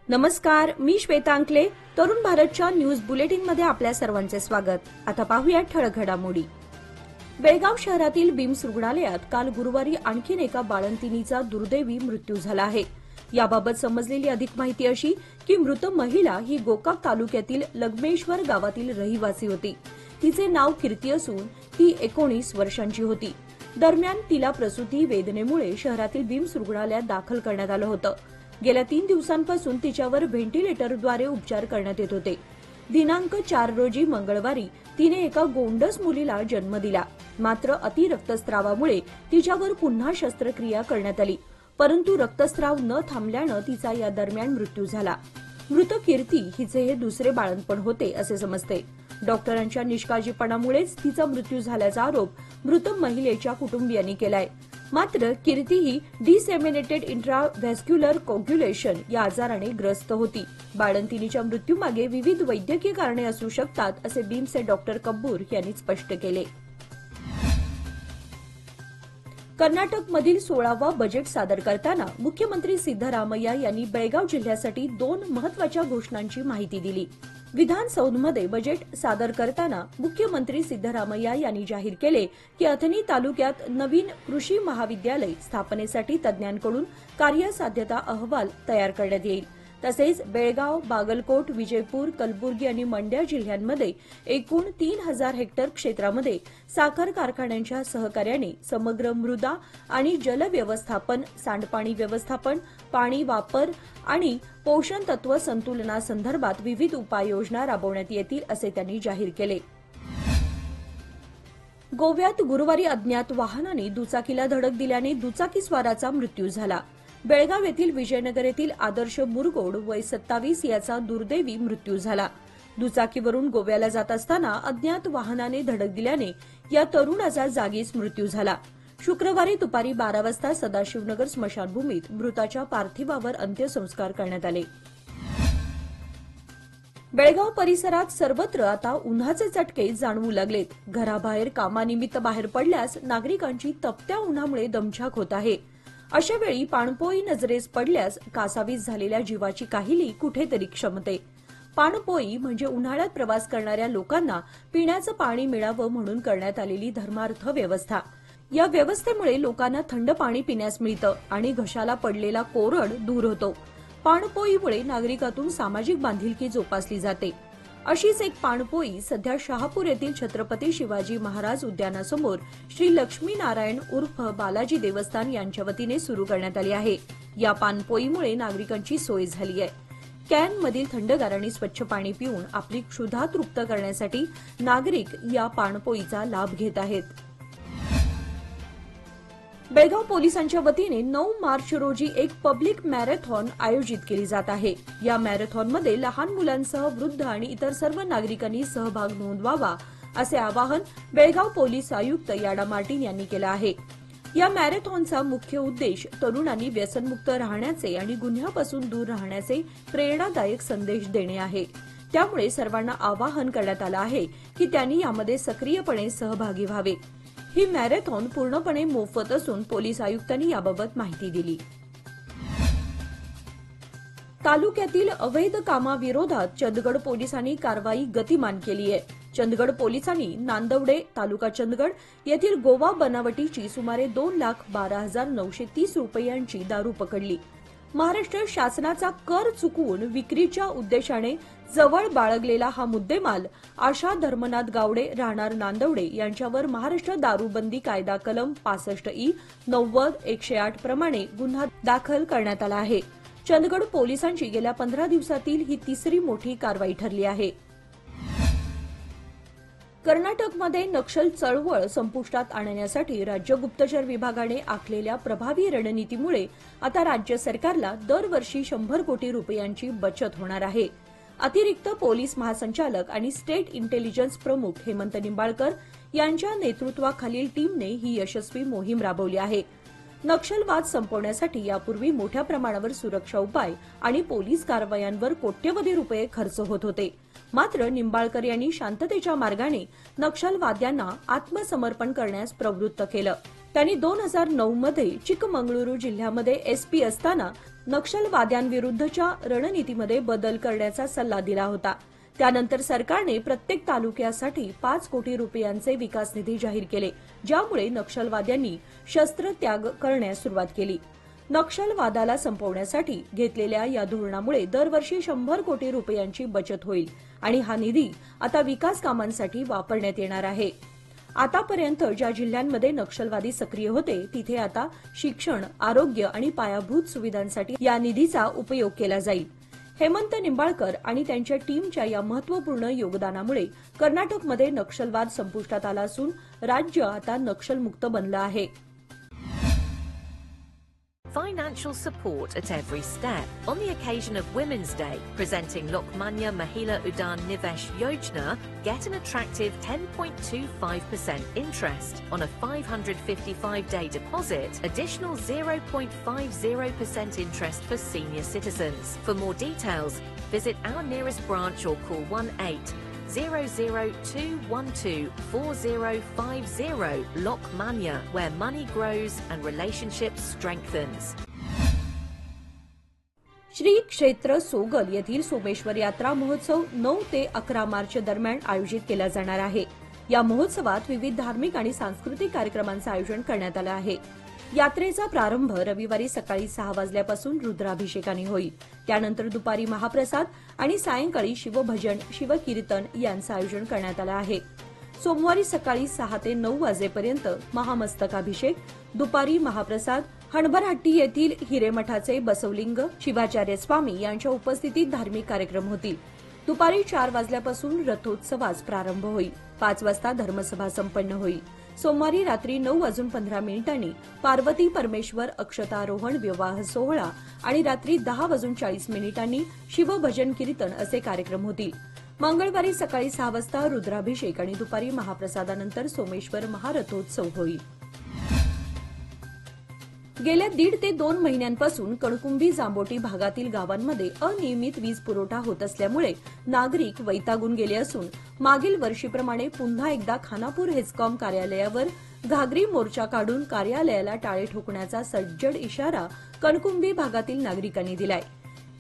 नमस्कार, मी श्वेता अंकले. तरुण भारतच्या न्यूज बुलेटिनमध्ये आपल्या सर्वांचे स्वागत. आता पाहूया ठळक घडामोडी. बेळगाव शहरातील बिम्स रुग्णालयात काल गुरुवारी आणखीन एका बाळंतिणीचा दुर्दैवी मृत्यू झाला आहे. याबाबत समजलेली अधिक माहिती अशी की मृत महिला ही गोकाक तालुक्यातील लगमेश्वर गावातील रहिवासी होती. तिचे नाव कीर्ती असून ती 19 वर्षांची होती. दरम्यान तिला प्रसूती वेदनेमुळे शहरातील बिम्स रुग्णालयात दाखल करण्यात आलं होतं. गेल्या 3 दिवसांपासून तिच्यावर व्हेंटिलेटरद्वारे उपचार करण्यात येत होते. दिनांक 4 रोजी मंगळवारी तिने एका गोंडस मुलीला जन्म दिला. मात्र अति रक्तस्रावामुळे तिच्यावर पुन्हा शस्त्रक्रिया करण्यात आली, परंतु रक्तस्राव न थांबल्यानं तिचा या दरम्यान मृत्यू झाला. मृत कीर्ती हिचे हे दुसरे बाळंतपण होते असे समजते. डॉक्टरांच्या निष्काळजीपणामुळेच तिचा मृत्यू झाल्याचा आरोप मृत महिलेच्या कुटुंबियांनी केलाय. मात्र कीर्ती ही डिसेमिनेटेड इंट्राव्हॅस्क्युलर कोग्युलेशन या आजाराने ग्रस्त होती. बाळंतिणीच्या मृत्यूमागे विविध वैद्यकीय कारणे असू शकतात असे बिम्सचे डॉक्टर कब्बूर यांनी स्पष्ट केले. कर्नाटकमधील 16वा बजेट सादर करताना मुख्यमंत्री सिद्धरामय्या यांनी बेळगाव जिल्ह्यासाठी 2 महत्वाच्या घोषणांची माहिती दिली. विधानसौधमध्ये बजेट सादर करताना मुख्यमंत्री सिद्धरामय्या यांनी जाहीर केले की अथणी तालुक्यात नवीन कृषी महाविद्यालय स्थापनेसाठी तज्ज्ञांकडून कार्यसाध्यता अहवाल तयार करण्यात येईल. तसेच बेळगाव, बागलकोट, विजयपूर, कलबुर्गी आणि मंड्या जिल्ह्यांमध्ये एकूण 3000 हेक्टर क्षेत्रामध्ये साखर कारखान्यांच्या सहकार्याने समग्र मृदा आणि जल व्यवस्थापन, सांडपाणी व्यवस्थापन, पाणी वापर आणि पोषण तत्व संतुलनासंदर्भात विविध उपाययोजना राबवण्यात येतील असे त्यांनी जाहीर केले. गोव्यात गुरुवारी अज्ञात वाहनाने दुचाकीला धडक दिल्याने दुचाकीस्वाराचा मृत्यू झाला. बेळगाव येथील विजयनगर येथील आदर्श मुरगोड वय 27 याचा दुर्दैवी मृत्यू झाला. दुचाकीवरून गोव्याला जात असताना अज्ञात वाहनाने धडक दिल्याने या तरुणाचा जागीच मृत्यू झाला. शुक्रवारी दुपारी 12 वाजता सदाशिवनगर स्मशानभूमीत मृताच्या पार्थिवावर अंत्यसंस्कार करण्यात आले. बेळगाव परिसरात सर्वत्र आता उन्हाचे चटके जाणवू लागलेत. घराबाहेर कामानिमित्त बाहेर पडल्यास नागरिकांची तपत्या उन्हामुळे दमछाक होत आहे. अशा वेळी पाणपोई नजरेस पडल्यास कासावीस झालेल्या जीवाची काहिली कुठेतरी क्षमते. पाणपोई म्हणजे उन्हाळ्यात प्रवास करणाऱ्या लोकांना पिण्याचं पाणी मिळावं म्हणून करण्यात आलेली धर्मार्थ व्यवस्था. या व्यवस्थेमुळे लोकांना थंड पाणी पिण्यास मिळतं आणि घशाला पडलेला कोरड दूर होतो. पाणपोईमुळे नागरिकातून सामाजिक बांधिलकी जोपासली जाते. अशीच एक पाणपोई सध्या शहापूर येथील छत्रपती शिवाजी महाराज उद्यानासमोर श्री लक्ष्मीनारायण उर्फ बालाजी देवस्थान यांच्या वतीने सुरू करण्यात आली आहे. या पाणपोईमुळे नागरिकांची सोय झाली आहे. कॅनमधील थंडगार आणि स्वच्छ पाणी पिऊन आपली क्षुधा तृप्त करण्यासाठी नागरिक या पाणपोईचा लाभ घेत आहेत. बेळगाव पोलिसांच्या वतीने 9 मार्च रोजी एक पब्लिक मॅरेथॉन आयोजित केली जात आहे. या मॅरेथॉनमध्ये लहान मुलांसह वृद्ध आणि इतर सर्व नागरिकांनी सहभाग नोंदवावा असे आवाहन बेळगाव पोलीस आयुक्त याडा मार्टिन यांनी केलं आहे. या मॅरेथॉनचा मुख्य उद्देश तरुणांनी व्यसनमुक्त राहण्याचे आणि गुन्ह्यापासून दूर राहण्याचे प्रेरणादायक संदेश देणे आहे. त्यामुळे सर्वांना आवाहन करण्यात आलं आहे की त्यांनी यामध्ये सक्रियपणे सहभागी व्हावे. ही मॅरेथॉन पूर्णपणे मोफत असून पोलीस आयुक्तांनी याबाबत माहिती दिली. तालुक्यातील अवैध कामाविरोधात चंदगड पोलिसांनी कारवाई गतिमान केली आहे. चंदगड पोलिसांनी नांदवडे, तालुका चंदगड येथील गोवा बनावटीची सुमारे 2,12,930 रुपयांची दारू पकडली. महाराष्ट्र शासनाचा कर चुकवून विक्रीच्या उद्देशाने जवळ बाळगलेला हा मुद्देमाल आशा धर्मनाथ गावडे राहणार नांदवडे यांच्यावर महाराष्ट्र दारूबंदी कायदा कलम 65E 90 108 प्रमाणे गुन्हा दाखल करण्यात आला आहे. चंदगड पोलिसांची गेल्या 15 दिवसातील ही तिसरी मोठी कारवाई ठरली आहे. कर्नाटकमध्ये नक्षल चळवळ संपुष्टात आणण्यासाठी राज्य गुप्तचर विभागाने आखलेल्या प्रभावी रणनीतीमुळे आता राज्य सरकारला दरवर्षी 100 कोटी रुपयांची बचत होणार आहे. अतिरिक्त पोलीस महासंचालक आणि स्टेट इंटेलिजन्स प्रमुख हेमंत निंबाळकर यांच्या नेतृत्वाखालील टीमने ही यशस्वी मोहीम राबवली आहे. नक्षलवाद संपवण्यासाठी यापूर्वी मोठ्या प्रमाणावर सुरक्षा उपाय आणि पोलीस कारवायांवर कोट्यवधी रुपये खर्च होत होते. मात्र निंबाळकर यांनी शांततेच्या मार्गाने नक्षलवाद्यांना आत्मसमर्पण करण्यास प्रवृत्त केलं. त्यांनी 2009 मध्ये चिकमंगळुरू जिल्ह्यामध्ये एसपी असताना नक्षलवाद्यांविरुद्धच्या रणनीतीमध्ये बदल करण्याचा सल्ला दिला होता. त्यानंतर सरकारने प्रत्येक तालुक्यासाठी 5 कोटी रुपयांचे विकास निधी जाहीर केले, ज्यामुळे नक्षलवाद्यांनी शस्त्रत्याग करण्यास सुरुवात केली. नक्षलवादाला संपवण्यासाठी घेतलेल्या या धोरणामुळे दरवर्षी 100 कोटी रुपयांची बचत होईल आणि हा निधी आता विकास कामांसाठी वापरण्यात येणार आहे. आतापर्यंत ज्या जिल्ह्यांमध्ये नक्षलवादी सक्रिय होते तिथे आता शिक्षण, आरोग्य आणि पायाभूत सुविधांसाठी या निधीचा उपयोग केला जाईल. हेमंत निंबाळकर आणि त्यांच्या टीमच्या या महत्त्वपूर्ण योगदानामुळे कर्नाटकमध्ये नक्षलवाद संपुष्टात आला असून राज्य आता नक्षलमुक्त बनलं आहे. Financial support at every step. On the occasion of Women's Day, presenting Lokmanya Mahila Udan Nivesh Yojana, get an attractive 10.25% interest on a 555-day deposit, additional 0.50% interest for senior citizens. For more details, visit our nearest branch or call 1-800-212-4050. Lokmanya, where money grows and relationships strengthens. Shri क्षेत्र सोगल येथील सोमेश्वर यात्रा महोत्सव 9 ते 11 मार्च दरम्यान आयोजित केला जाणार आहे. या महोत्सवात विविध धार्मिक आणि सांस्कृतिक कार्यक्रमांचं आयोजन करण्यात आलं आहे. यात्रेचा प्रारंभ रविवारी सकाळी 6 वाजल्यापासून रुद्राभिषेकाने होईल. त्यानंतर दुपारी महाप्रसाद आणि सायंकाळी शिवभजन, शिवकीर्तन यांचं आयोजन करण्यात आलं आहे. सोमवारी सकाळी 6 ते 9 वाजेपर्यंत महामस्तकाभिषेक, दुपारी महाप्रसाद, हणबरहट्टी येथील हिरेमठाचे बसवलिंग शिवाचार्य स्वामी यांच्या उपस्थितीत धार्मिक कार्यक्रम होतील. दुपारी 4 वाजल्यापासून रथोत्सवास प्रारंभ होईल. 5 वाजता धर्मसभा संपन्न होईल. सोमवारी रात्री 9:15 पार्वती परमेश्वर अक्षतारोहण विवाह सोहळा आणि रात्री 10:40 शिवभजन कीर्तन असे कार्यक्रम होतील. मंगळवारी सकाळी 6 वाजता रुद्राभिषेक आणि दुपारी महाप्रसादानंतर सोमेश्वर महारथोत्सव होईल. गेल्या 1.5 ते 2 महिन्यांपासून कणकुंभी जांबोटी भागातील गावांमध्ये अनियमित वीज पुरवठा होत असल्यामुळे नागरिक वैतागून गेले असून मागील वर्षीप्रमाणे पुन्हा एकदा खानापूर हेस्कॉम कार्यालयावर घागरी मोर्चा काढून कार्यालयाला टाळे ठोकण्याचा सज्जड इशारा कणकुंभी भागातील नागरिकांनी दिलाय.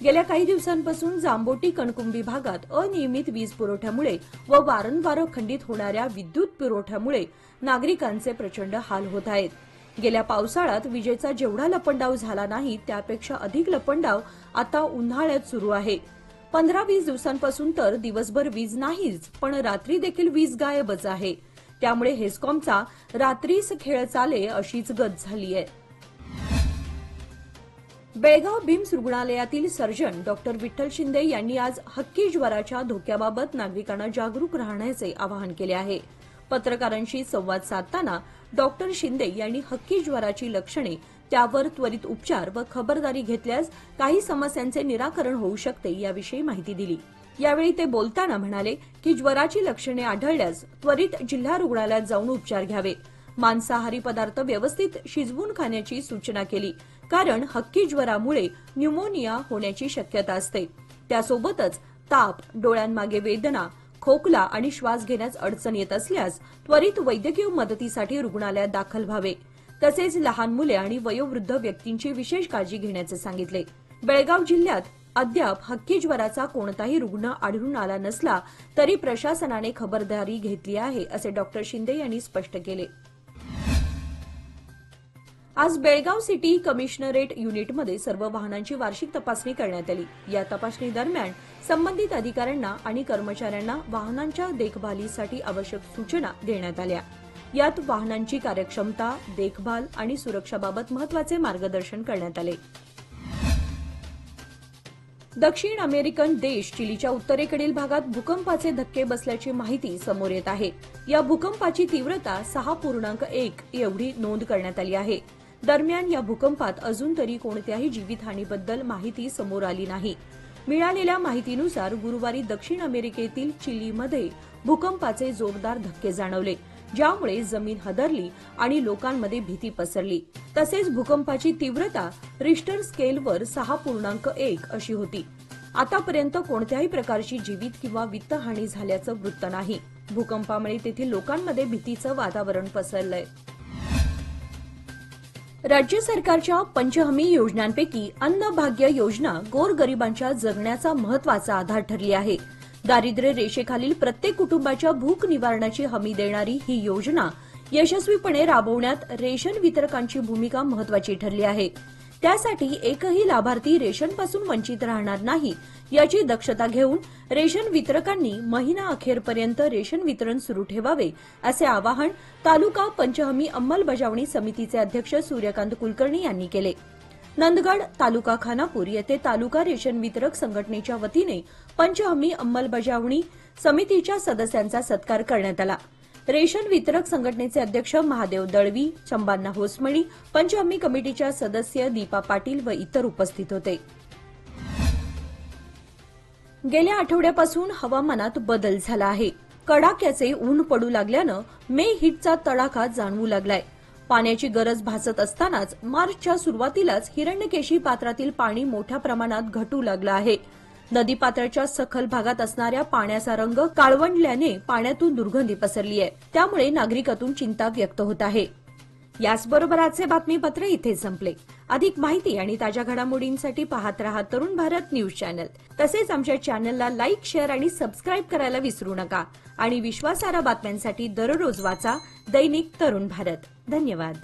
गेल्या काही दिवसांपासून जांबोटी कणकुंभी भागात अनियमित वीज पुरवठ्यामुळे व वारंवार खंडित होणाऱ्या विद्युत पुरवठ्यामुळे नागरिकांचे प्रचंड हाल होत आहेत. गेल्या पावसाळ्यात विजेचा जेवढा लपंडाव झाला नाही त्यापेक्षा अधिक लपंडाव आता उन्हाळ्यात सुरू आहे. 15-20 दिवसांपासून तर दिवसभर वीज नाहीच, पण रात्री देखील वीज गायबच आहे. त्यामुळे हेस्कॉमचा रात्रीच खेळ चाले अशीच गत झाली आहे. बेळगाव बिम्स रुग्णालयातील सर्जन डॉक्टर विठ्ठल शिंदे यांनी आज हक्की ज्वराच्या धोक्याबाबत नागरिकांना जागरूक राहण्याचे आवाहन केले आहे. पत्रकारांशी संवाद साधताना डॉक्टर शिंदे यांनी हक्की ज्वराची लक्षणे, त्यावर त्वरित उपचार व खबरदारी घेतल्यास काही समस्यांचे निराकरण होऊ शकते याविषयी माहिती दिली. यावेळी ते बोलताना म्हणाले की ज्वराची लक्षणे आढळल्यास त्वरित जिल्हा रुग्णालयात जाऊन उपचार घ्यावे. मांसाहारी पदार्थ व्यवस्थित शिजवून खाण्याची सूचना केली, कारण हक्की ज्वरामुळे न्यूमोनिया होण्याची शक्यता असते. त्यासोबतच ताप, डोळ्यांमागे वेदना, खोकला आणि श्वास घेण्यास अडचण येत असल्यास त्वरित वैद्यकीय मदतीसाठी रुग्णालयात दाखल व्हावे. तसेच लहान मुले आणि वयोवृद्ध व्यक्तींची विशेष काळजी घेण्याचे सांगितले. बेळगाव जिल्ह्यात अद्याप हक्की ज्वराचा कोणताही रुग्ण आढळून आला नसला तरी प्रशासनाने खबरदारी घेतली आहे, असे डॉक्टर शिंदे यांनी स्पष्ट केले. आज बेळगाव सिटी कमिशनरेट युनिटमध्ये सर्व वाहनांची वार्षिक तपासणी करण्यात आली. या तपासणी दरम्यान संबंधित अधिकाऱ्यांना आणि कर्मचाऱ्यांना वाहनांच्या देखभालीसाठी आवश्यक सूचना देण्यात आल्या. यात वाहनांची कार्यक्षमता, देखभाल आणि सुरक्षाबाबत महत्त्वाचे मार्गदर्शन करण्यात आले. दक्षिण अमेरिकन देश चिलीच्या उत्तरेकडील भागात भूकंपाचे धक्के बसल्याची माहिती समोर येत आहे. या भूकंपाची तीव्रता 6.1 एवढी नोंद करण्यात आली आहे. दरम्यान या भूकंपात अजून तरी कोणत्याही जीवितहानीबद्दल माहिती समोर आली नाही. मिळालेल्या माहितीनुसार गुरुवारी दक्षिण अमेरिकेतील चिलीमध्ये भूकंपाचे जोरदार धक्के जाणवले, ज्यामुळे जमीन हादरली आणि लोकांमध्ये भीती पसरली. तसेच भूकंपाची तीव्रता रिश्टर स्केलवर 6.1 अशी होती. आतापर्यंत कोणत्याही प्रकारची जीवित किंवा वित्तहानी झाल्याचं वृत्त नाही. भूकंपामुळे तेथील लोकांमध्ये भीतीचं वातावरण पसरलंय. राज्य सरकारच्या पंचहमी योजनांपैकी अन्नभाग्य योजना गोरगरिबांच्या जगण्याचा महत्वाचा आधार ठरली आहे. दारिद्र्य रेषेखालील प्रत्येक कुटुंबाच्या भूक निवारणाची हमी देणारी ही योजना यशस्वीपणे राबवण्यात रेशन वितरकांची भूमिका महत्वाची ठरली आहे. त्यासाठी एकही लाभार्थी रेशनपासून वंचित राहणार नाही याची दक्षता घेऊन रेशन वितरकांनी महिना अखेरपर्यंत रेशन वितरण सुरू ठेवावे असे आवाहन तालुका पंचहमी अंमलबजावणी समितीचे अध्यक्ष सूर्यकांत कुलकर्णी यांनी केले. नंदगड तालुका खानापूर येथे तालुका रेशन वितरक संघटनेच्या वतीने पंचहमी अंमलबजावणी समितीच्या सदस्यांचा सत्कार करण्यात आला. रेशन वितरक संघटनेचे अध्यक्ष महादेव दळवी, चंबान्ना होसमणी, पंचहमी कमिटीच्या सदस्य दीपा पाटील व इतर उपस्थित होते. गेल्या आठवड्यापासून हवामानात बदल झाला आहे. कडाक्याचे ऊन पडू लागल्यानं मे हिटचा तडाखा जाणवू लागलाय. पाण्याची गरज भासत असतानाच मार्चच्या सुरुवातीलाच हिरण्यकेशी पात्रातील पाणी मोठ्या प्रमाणात घटू लागलं आहे. नदीपात्राच्या सखल भागात असणाऱ्या पाण्याचा रंग काळवंडल्याने पाण्यातून दुर्गंधी पसरली आहे. त्यामुळे नागरिकातून चिंता व्यक्त होत आहे. याचबरोबर आजचे बातमीपत्र इथे संपले. अधिक माहिती आणि ताज्या घडामोडींसाठी पाहत रहा तरुण भारत न्यूज चॅनल. तसेच आमच्या चॅनलला लाईक, शेअर आणि सबस्क्राईब करायला विसरू नका. आणि विश्वासार्ह बातम्यांसाठी दररोज वाचा दैनिक तरुण भारत. धन्यवाद.